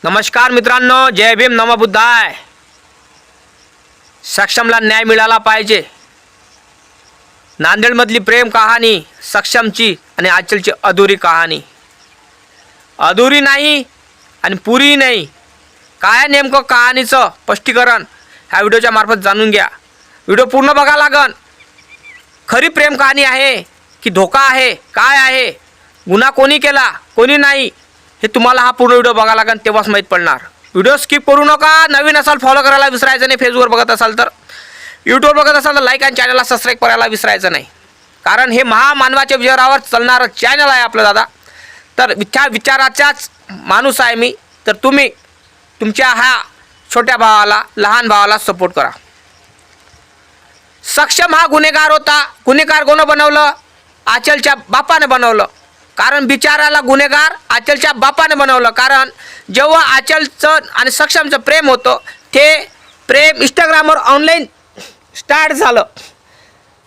नमस्कार मित्रांनो, जय भीम, नमः बुद्धाय. सक्षमला न्याय मिळाला पाहिजे. नांदेडमधली प्रेम कहाणी सक्षमची आणि आचलची अधुरी कहाणी. अधुरी नाही आणि पुरी नाही. काय नेमकं कहाणीचं स्पष्टीकरण ह्या व्हिडिओच्या मार्फत जाणून घ्या. व्हिडिओ पूर्ण बघा लागन. खरी प्रेम कहाणी आहे की धोका आहे, काय आहे, गुन्हा कोणी केला कोणी नाही, हे तुम्हाला हा पूर्ण व्हिडिओ बघा लागेल, तेव्हाच माहीत पडणार. व्हिडिओ स्किप करू नका. नवीन असाल फॉलो करायला विसरायचं नाही. फेसबुकवर बघत असाल तर, यूट्यूबवर बघत असाल तर लाईक आणि चॅनलला सबस्क्राईब करायला विसरायचं नाही. कारण हे महामानवाच्या विचारावर चालणारं चॅनल आहे आपलं दादा. तर विचाराचाच माणूस आहे मी. तर तुम्ही तुमच्या ह्या छोट्या भावाला, लहान भावाला सपोर्ट करा. सक्षम हा गुन्हेगार होता. गुन्हेगार कोण बनवलं? आचलच्या बापाने बनवलं. कारण बिचाराला गुन्हेगार आचलच्या बापाने बनवलं. कारण जेव्हा आचलचं आणि सक्षमचं प्रेम होतं, ते प्रेम इंस्टाग्रामवर ऑनलाईन स्टार्ट झालं.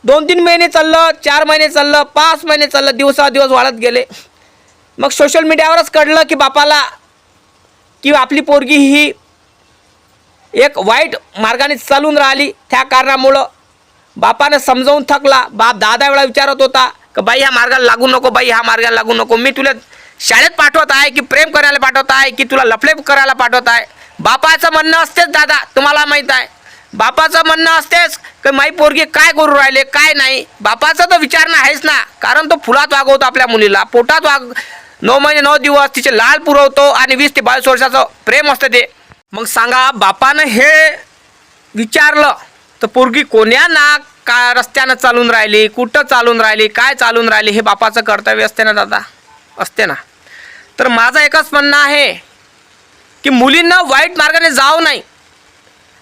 2-3 महिने चाललं, 4 महिने चाललं, 5 महिने चाललं, दिवसादिवस वाढत गेले. मग सोशल मीडियावरच कळलं की बापाला की आपली पोरगी ही एक वाईट मार्गाने चालून राहिली. त्या कारणामुळं बापानं समजावून थकला. बाप 10 वेळा विचारत होता की बाई ह्या मार्गाला लागू नको, बाई ह्या मार्गाला लागू नको. मी तुला शाळेत पाठवत आहे की प्रेम करायला पाठवत आहे की तुला लफडे करायला पाठवत आहे. बापाचं म्हणणं असतेच दादा, तुम्हाला माहीत आहे. बापाचं म्हणणं असतेच की माई पोरगी काय करू राहिले काय नाही. बापाचं तर विचारणं आहेच ना. कारण तो फुलात वागवतो आपल्या मुलीला, पोटात 9 महिने 9 दिवस तिचे लाल पुरवतो आणि 20 ते 22 वर्षाचं प्रेम असतं ते. मग सांगा, बापानं हे विचारलं तर पोरगी कोण्या ना का रस्त्यानं चालून राहिली, कुठं चालून राहिली, काय चालून राहिली, हे बापाचं कर्तव्य असते ना दादा, असते ना. तर माझं एकच म्हणणं आहे की मुलींना वाईट मार्गाने जाऊ नाही.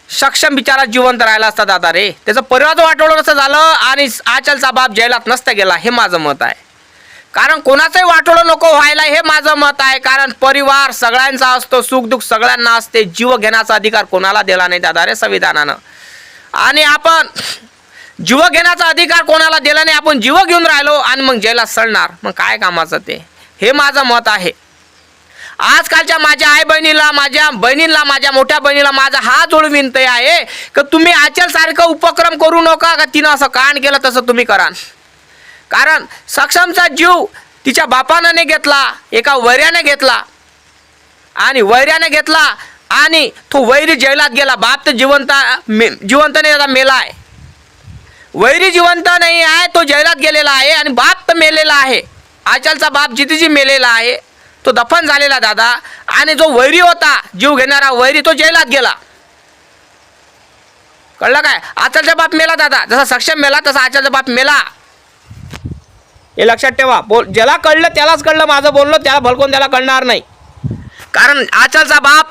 सक्षम बिचारा जिवंत राहिला असता दादा रे, त्याचं परिवाराचं वाटोळं नसतं झालं आणि आचलचा बाप जेलात नसता गेला, हे माझं मत आहे. कारण कोणाचंही वाटोळं नको व्हायला, हे माझं मत आहे. कारण परिवार सगळ्यांचा असतो, सुखदुःख सगळ्यांना असते. जीव घेण्याचा अधिकार कोणाला दिला नाही दादा रे संविधानानं. आणि आपण जीव घेण्याचा अधिकार कोणाला दिला नाही, आपण जीव घेऊन राहिलो आणि मग जेलात सळणार, मग काय कामाचं ते, हे माझं मत आहे. आजकालच्या माझ्या आई बहिणीला, माझ्या बहिणीला, माझ्या मोठ्या बहिणीला माझा हात जोडून विनंती आहे की तुम्ही आचलसारखं उपक्रम करू नका का तिनं असं कांड केलं तसं तुम्ही करा. कारण सक्षमचा जीव तिच्या बापानं नाही घेतला, एका वैऱ्याने घेतला आणि वैऱ्याने घेतला आणि तो वैरी जेलात गेला. बाप तर जिवंत नाही दादा, मेला आहे. वैरी जिवंत नाही आहे, तो जेलात गेलेला आहे आणि बाप तर मेलेला आहे. आचलचा बाप जितीजी मेलेला आहे, तो दफन झालेला दादा. आणि जो वैरी होता, जीव घेणारा वैरी, तो जेलात गेला. कळलं काय? आचलचा बाप मेला दादा, जसा सक्षम मेला तसा आचलचा बाप मेला. हे लक्षात ठेवा. ज्याला कळलं त्यालाच कळलं माझं बोलणं, त्याला भलकोन त्याला कळणार नाही. कारण आचलचा बाप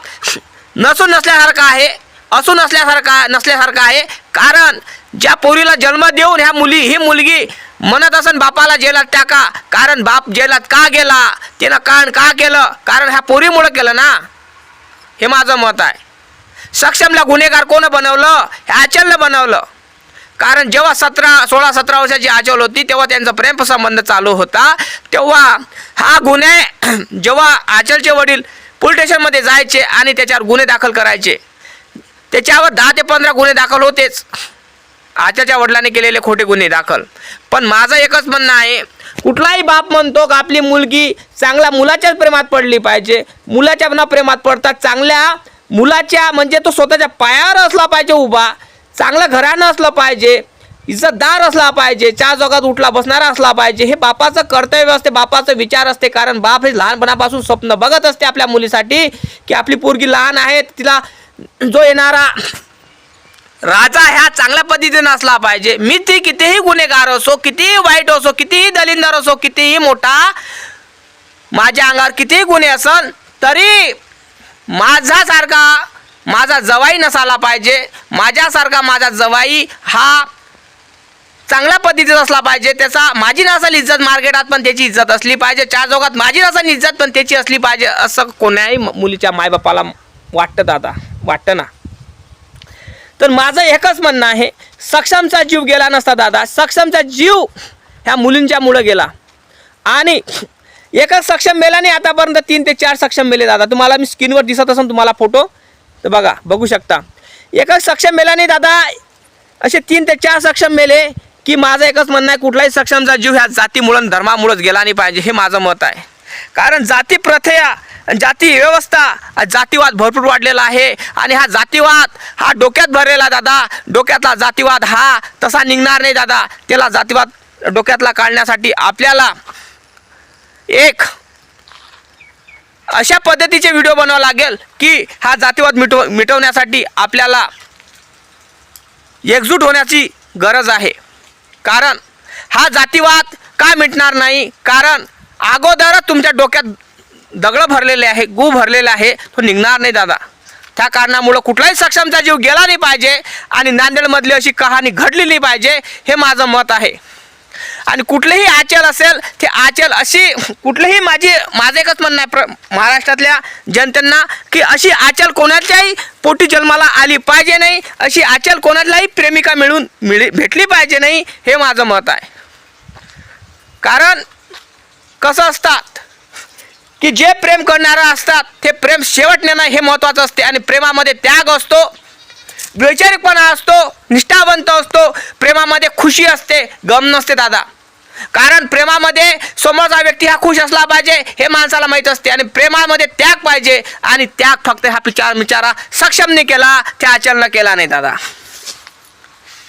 नसून नसल्यासारखा आहे, असून नसल्यासारखा आहे. कारण ज्या पोरीला जन्म देऊन ही मुलगी म्हणत असन बापाला जेलात टाका. कारण बाप जेलात का गेला, त्यानं कांड का केलं, कारण ह्या पोरीमुळं केलं ना, हे माझं मत आहे. सक्षमला गुन्हेगार कोण बनवलं? ह्या आचलनं बनवलं. कारण जेव्हा 16-17 वर्षाची आचल होती तेव्हा त्यांचा प्रेम संबंध चालू होता. तेव्हा हा गुन्हे जेव्हा आचलचे वडील पोलीस स्टेशनमध्ये जायचे आणि त्याच्यावर गुन्हे दाखल करायचे, त्याच्यावर 10 ते 15 गुन्हे दाखल होतेच, आचलच्या वडिलांनी केलेले खोटे गुन्हे दाखल. पण माझं एकच म्हणणं आहे, कुठलाही बाप म्हणतो की आपली मुलगी चांगल्या मुलाच्याच प्रेमात पडली पाहिजे. मुलाच्या न प्रेमात पडतात, चांगल्या मुलाच्या म्हणजे तो स्वतःच्या पायावर असला पाहिजे उभा, चांगलं घरानं असलं पाहिजे, इज्जतदार असला पाहिजे, 4 जगात उठला बसणारा असला पाहिजे. हे बापाचं कर्तव्य असते, बापाचा विचार असते. कारण बाप हे लहानपणापासून स्वप्न बघत असते आपल्या मुलीसाठी की आपली पोरगी लहान आहे, तिला जो येणारा राजा ह्या चांगल्या पद्धतीने असला पाहिजे. मी ती कितीही गुन्हेगार असो, कितीही वाईट असो, कितीही दलिंदर असो, कितीही मोठा माझ्या अंगावर कितीही गुन्हे असन, तरी माझा जवाई नसायला पाहिजे. माझ्यासारखा माझा जवाई हा चांगल्या पद्धतीत असला पाहिजे. त्याचा माझी नसेल इज्जत मार्केटात, पण त्याची इज्जत असली पाहिजे. 4 जगात माझी नसेल इज्जत, पण त्याची असली पाहिजे, असं कोण्याही मुलीच्या मायबापाला वाटतं दादा, वाटतं ना. तर माझं एकच म्हणणं आहे, सक्षमचा जीव गेला नसता दादा, सक्षमचा जीव ह्या मुलींच्या मुळे गेला. आणि एकच सक्षम मेल्याने आतापर्यंत 3 ते 4 सक्षम मेले दादा. तुम्हाला मी स्क्रीनवर दिसत असेल तुम्हाला फोटो, तर बघा, बघू शकता. एकच सक्षम मेल्याने दादा असे 3 ते 4 सक्षम मेले की माझं एकच म्हणणं आहे, कुठलाही सक्षमचा जीव ह्या जातीमुळं धर्मामुळंच गेला नाही पाहिजे, हे माझं मत आहे. कारण जाती प्रथा, जाती व्यवस्था, जातीवाद भरपूर वाढलेला आहे. आणि हा जातीवाद हा डोक्यात भरलेला दादा. डोक्यातला जातीवाद हा तसा निघणार नाही दादा. त्याला जातीवाद डोक्यातला काढण्यासाठी आपल्याला एक अशा पद्धतीचे व्हिडिओ बनवावा लागेल की हा जातीवाद मिटवण्यासाठी आपल्याला एकजूट होण्याची गरज आहे. कारण हा जातीवाद का मिटणार नाही, कारण अगोदरच तुमच्या डोक्यात दगड भरलेले आहे, गू भरलेला आहे, तो निघणार नाही दादा. त्या कारणामुळं कुठलाही सक्षमचा जीव गेला नाही पाहिजे आणि नांदेडमधली अशी कहाणी घडली नाही पाहिजे, हे माझं मत आहे. आणि कुठलेही आचल असेल ते आचल अशी कुठलेही माझं एकच म्हणणं आहे महाराष्ट्रातल्या जनतेंना की अशी आचल कोणाच्याही पोटी जन्माला आली पाहिजे नाही, अशी आचल कोणालाही प्रेमिका भेटली पाहिजे नाही, हे माझं मत आहे. कारण कसं असतात की जे प्रेम करणारं असतात ते प्रेम शेवटणे नाही, हे महत्त्वाचं असते. आणि प्रेमामध्ये त्याग असतो, वैचारिकपणा असतो, निष्ठावंत असतो, प्रेमामध्ये खुशी असते, गम नसते दादा. कारण प्रेमामध्ये समोरचा व्यक्ती हा खुश असला पाहिजे हे माणसाला माहीत असते. आणि प्रेमामध्ये त्याग पाहिजे, आणि त्याग फक्त हा बिचारा सक्षमने केला, त्या आचलनं केला नाही दादा.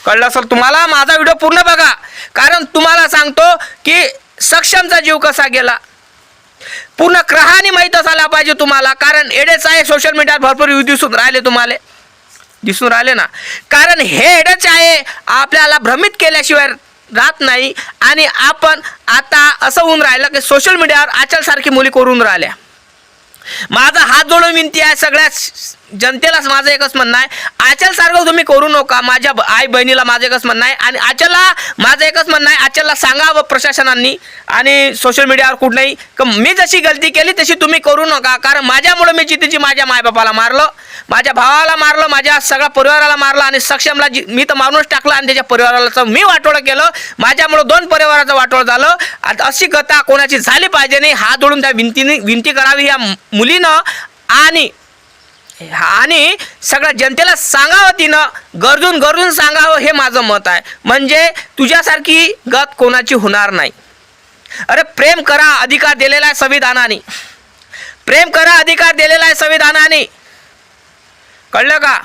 कळलं असेल तुम्हाला? माझा व्हिडिओ पूर्ण बघा, कारण तुम्हाला सांगतो की सक्षमचा जीव कसा गेला पूर्ण कहाणी माहीत असायला पाहिजे तुम्हाला. कारण एडेच आहे, सोशल मीडियावर भरपूर दिसून राहिले, तुम्हाला दिसून राहिले ना. कारण हे एडेच आहे, आपल्याला भ्रमित केल्याशिवाय राहत नाही. आणि आपण आता असं होऊन राहिलं की सोशल मीडियावर आचलसारखी मुली करून राहिल्या. माझा हात जोडून विनंती आहे सगळ्या जनतेलाच माझं एकच म्हणणं आहे, आचलसारखं तुम्ही करू नका. माझ्या आई बहिणीला माझं एकच म्हणणं आहे, आणि आचलला माझं एकच म्हणणं आहे, आचलला सांगावं प्रशासनांनी आणि सोशल मीडियावर कुठलंही की मी जशी गलती केली तशी तुम्ही करू नका. कारण माझ्यामुळं मी जिथे माझ्या मायबापाला मारलं, माझ्या भावाला मारलं, माझ्या सगळ्या परिवाराला मारलं, आणि सक्षमला मी तर मारूनच टाकलं, आणि त्याच्या परिवाराला मी वाटोळं केलं. माझ्यामुळं 2 परिवाराचं वाटोळं झालं. आता अशी कथा कोणाची झाली पाहिजे नाही. हात जोडून त्या विनंती करावी ह्या मुलीनं, आणि सगळ्या जनतेला सांगावं, तिनं गरजून सांगावं, हे माझं मत आहे. म्हणजे तुझ्यासारखी गत कोणाची होणार नाही. अरे प्रेम करा, अधिकार दिलेला आहे संविधानाने. प्रेम करा, अधिकार दिलेला आहे संविधानाने. कळलं का?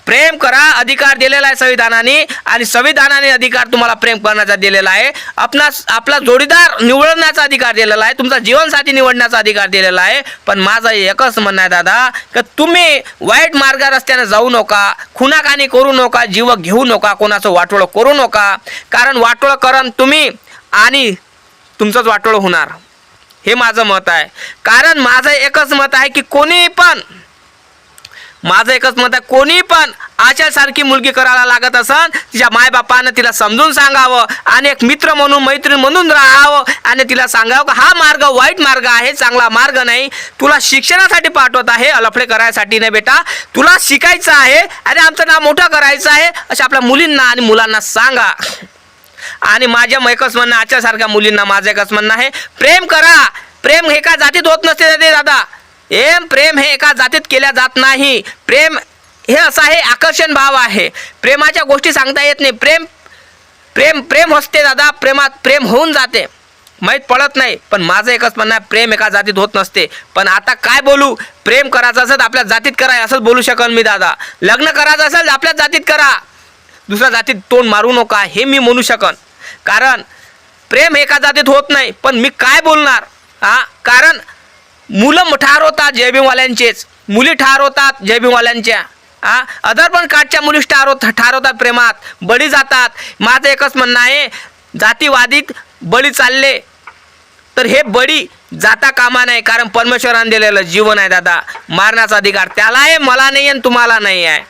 प्रेम करा, अधिकार दिलेला आहे संविधानाने, आणि संविधानाने अधिकार तुम्हाला प्रेम करण्याचा दिलेला आहे. आपला जोडीदार निवडण्याचा अधिकार दिलेला आहे, तुमचा जीवनसाथी निवडण्याचा अधिकार दिलेला आहे. पण माझं एकच म्हणणं आहे दादा की तुम्ही वाईट मार्ग रस्त्याने जाऊ नका, खुनाखानी करू नका, जीव घेऊ नका, कोणाचं वाटोळं करू नका. कारण वाटोळं करण तुम्ही आणि तुमचंच वाटोळं होणार, हे माझं मत आहे. कारण माझं एकच मत आहे की कोणी पण आचलसारखी मुलगी करायला लागत असन, तिच्या मायबापानं तिला समजून सांगावं, आणि एक मित्र म्हणून मैत्रीण म्हणून राहावं, आणि तिला सांगावं की हा मार्ग वाईट मार्ग आहे, चांगला मार्ग नाही. तुला शिक्षणासाठी पाठवत आहे, अलफडे करायसाठी नाही बेटा, तुला शिकायचं आहे आणि आमचं नाव मोठं करायचं आहे, अशा आपल्या मुलींना आणि मुलांना सांगा. आणि माझ्या एकच म्हणणं, आचलसारख्या मुलींना माझं एकच म्हणणं आहे, प्रेम करा. प्रेम हे का जातीत होत नसते दादा. प्रेम हे एका जातीत केल्या जात नाही. प्रेम हे असं आहे, आकर्षण भाव आहे. प्रेमाच्या गोष्टी सांगता येत नाही. प्रेम असते दादा, प्रेमात प्रेम होऊन जाते, माहीत पडत नाही. पण माझं एकच म्हणणं आहे, प्रेम एका जातीत होत नसते. पण आता काय बोलू, प्रेम करायचं असेल आपल्या जातीत करा असंच बोलू शकन मी दादा. लग्न करायचं असेल आपल्या जातीत करा, दुसऱ्या जातीत तोंड मारू नका, हे मी म्हणू शकन. कारण प्रेम एका जातीत होत नाही. पण मी काय बोलणार, कारण मुलं ठार होतात जयभीमवाल्यांचेच, मुली ठार होतात जयभीमवाल्यांच्या, अदर पण काठच्या मुली ठार होतात, प्रेमात बळी जातात. माझं एकच म्हणणं आहे, जातीवादीत बळी चालले तर हे बळी जाता कामा नाही. कारण परमेश्वराने दिलेलं जीवन आहे दादा, मारण्याचा अधिकार त्याला आहे, मला नाही आणि तुम्हाला नाही आहे.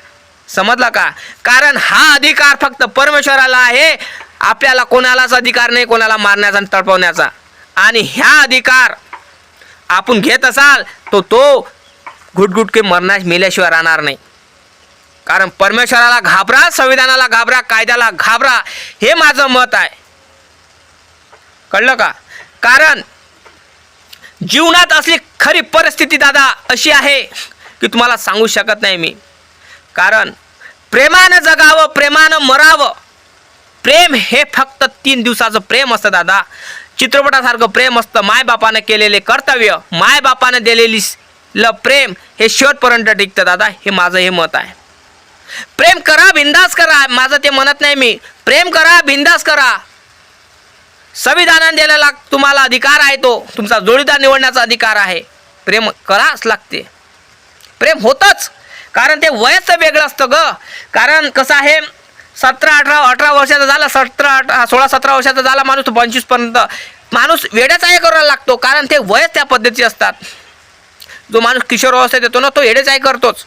समजलं का? कारण हा अधिकार फक्त परमेश्वराला आहे, आपल्याला कोणालाच अधिकार नाही कोणाला मारण्याचा आणि तडपवण्याचा. आणि ह्या अधिकार आपण घेत असाल तो घुटघुटके मेल्याशिवाय राहणार नाही. कारण परमेश्वराला घाबरा, संविधानाला घाबरा, कायद्याला घाबरा, हे माझं मत आहे. कळलं का? कारण जीवनात असली खरी परिस्थिती दादा अशी आहे की तुम्हाला सांगू शकत नाही मी. कारण प्रेमानं जगावं, प्रेमानं मरावं. प्रेम हे फक्त 3 दिवसाचं प्रेम असतं दादा. चित्रपटासारखं प्रेम असतं. मायबापानं केलेले कर्तव्य, मायबापानं दिलेली प्रेम हे शेवटपर्यंत टिकतं दादा. हे माझं हे मत आहे. प्रेम करा, बिंदास करा, माझं ते म्हणत नाही मी. प्रेम करा, बिंदास करा. संविधानाने दिलेला तुम्हाला अधिकार आहे, तो तुमचा जोडीदार निवडण्याचा अधिकार आहे. प्रेम कराच लागते. प्रेम होतंच, कारण ते वयाचं वेगळं असतं ग. कारण कसं आहे, 17-18 वर्षाचा झाला, 16-17 वर्षाचा झाला माणूस, 25पर्यंत माणूस वेड्याच आहे करायला लागतो. कारण ते वयच त्या पद्धतीचे असतात. जो माणूस किशोर अवस्थेत येतो ना, तो वेडेच आहे करतोच.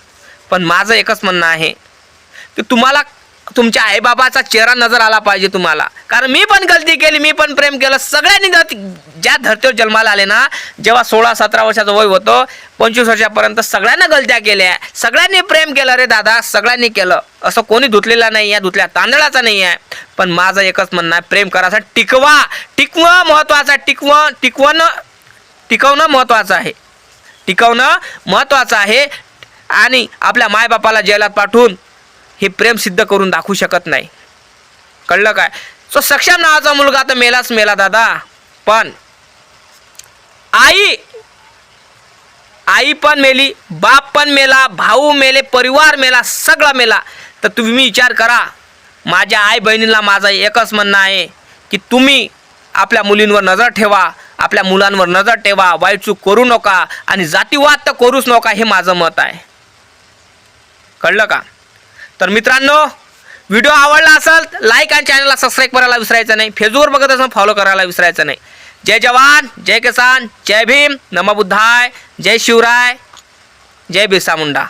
पण माझं एकच म्हणणं आहे की तुम्हाला तुमच्या आईबाबाचा चेहरा नजर आला पाहिजे तुम्हाला. कारण मी पण गलती केली, मी पण प्रेम केलं. सगळ्यांनी ज्या धर्तीवर जन्माला आले ना, जेव्हा 16-17 वर्षाचं वय होतं, 25 वर्षापर्यंत सगळ्यांना गलत्या केल्या. सगळ्यांनी प्रेम केलं रे दादा, सगळ्यांनी केलं. असं कोणी धुतलेला नाही आहे, धुतल्या तांदळाचा नाही आहे. पण माझं एकच म्हणणं आहे, प्रेम करायचं टिकवणं महत्त्वाचं आहे. टिकवणं महत्त्वाचं आहे. टिकवणं महत्त्वाचं आहे. आणि आपल्या मायबापाला जेलात पाठवून हे प्रेम सिद्ध करून दाखवू शकत नाही. कळलं काय? सो सक्षम नावाचा मुलगा तर मेलाच मेला दादा. पण आई पण मेली, बाप पण मेला, भाऊ मेले, परिवार मेला, सगळा मेला. तर तुम्ही विचार करा. माझ्या आई बहिणीला माझं एकच म्हणणं आहे की तुम्ही आपल्या मुलींवर नजर ठेवा, आपल्या मुलांवर नजर ठेवा. वाईट चूक करू नका आणि जातीवाद तर करूच नका. हे माझं मत आहे. कळलं का? तर मित्रांनो, व्हिडिओ आवडला असेल लाईक आणि चॅनलला सबस्क्राईब करायला विसरायचं नाही. फेसबुकवर बघत असेल फॉलो करायला विसरायचं नाही. जय जवान, जय किसान, जय भीम, नमो बुद्धाय, जय शिवराय, जय बिरसा मुंडा.